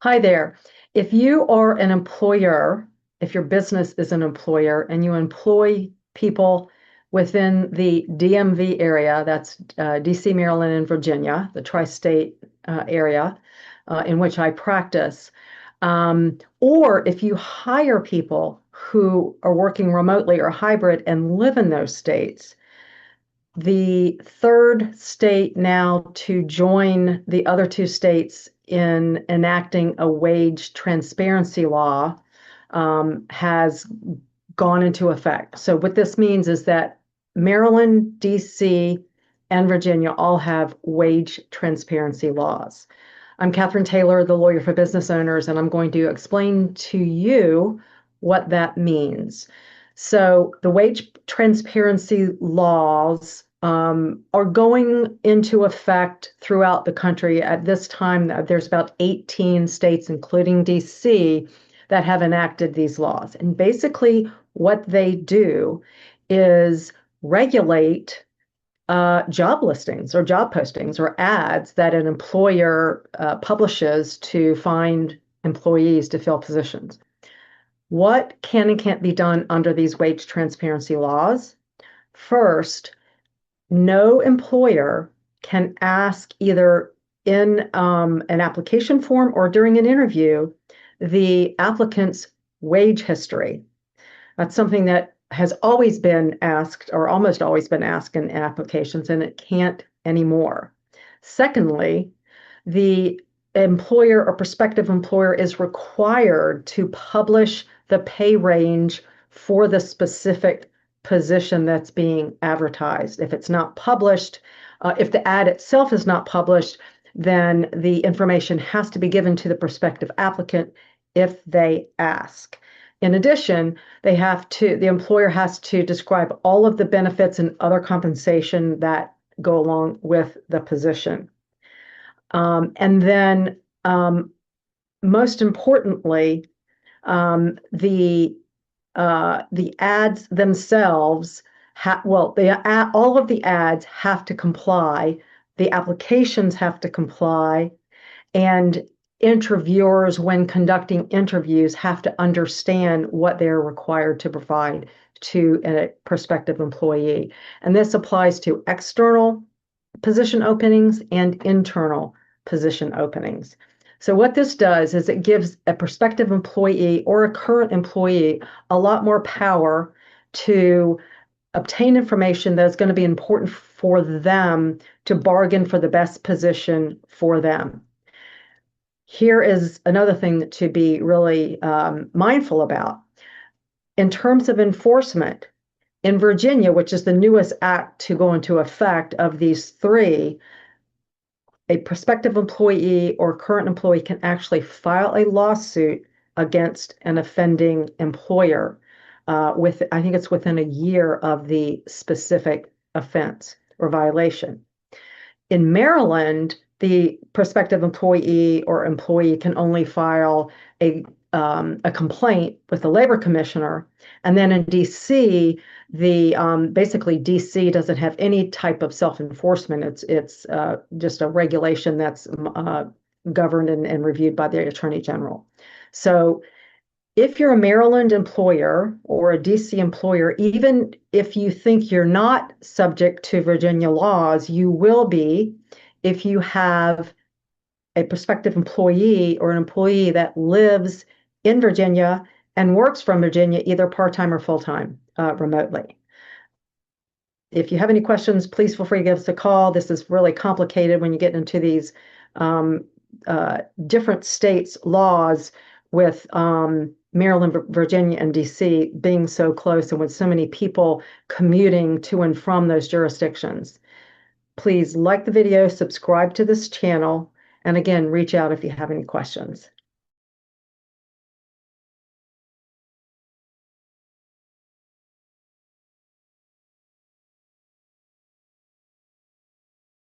Hi there. If you are an employer, if your business is an employer and you employ people within the DMV area, that's DC, Maryland, and Virginia, the tri-state area in which I practice, or if you hire people who are working remotely or hybrid and live in those states, the third state now to join the other two states in enacting a wage transparency law has gone into effect. So, what this means is that Maryland, DC, and Virginia all have wage transparency laws. I'm Katherine Taylor, the lawyer for business owners, and I'm going to explain to you what that means. So, the wage transparency laws are going into effect throughout the country. At this time, there's about 18 states, including DC, that have enacted these laws. And basically, what they do is regulate job listings or job postings or ads that an employer publishes to find employees to fill positions. What can and can't be done under these wage transparency laws? First, no employer can ask either in an application form or during an interview the applicant's wage history. That's something that has always been asked or almost always been asked in applications, and it can't anymore. Secondly, the employer or prospective employer is required to publish the pay range for the specific position that's being advertised. If it's not published, if the ad itself is not published, then the information has to be given to the prospective applicant if they ask. In addition, the employer has to describe all of the benefits and other compensation that go along with the position. And then, most importantly, the ads themselves all of the ads have to comply, the applications have to comply, and interviewers, when conducting interviews, have to understand what they're required to provide to a prospective employee. And this applies to external position openings and internal position openings. So what this does is it gives a prospective employee or a current employee a lot more power to obtain information that's going to be important for them to bargain for the best position for them. Here is another thing to be really mindful about. In terms of enforcement, in Virginia, which is the newest act to go into effect of these three, a prospective employee or current employee can actually file a lawsuit against an offending employer I think it's within a year of the specific offense or violation. In Maryland, the prospective employee or employee can only file a complaint with the labor commissioner. And then in DC, basically DC doesn't have any type of self-enforcement. It's just a regulation that's governed and reviewed by the Attorney General. So if you're a Maryland employer or a DC employer, even if you think you're not subject to Virginia laws, you will be if you have a prospective employee or an employee that lives in Virginia and works from Virginia, either part-time or full-time, remotely. If you have any questions, please feel free to give us a call. This is really complicated when you get into these different states' laws with Maryland, Virginia, and DC being so close and with so many people commuting to and from those jurisdictions. Please like the video, subscribe to this channel, and again, reach out if you have any questions.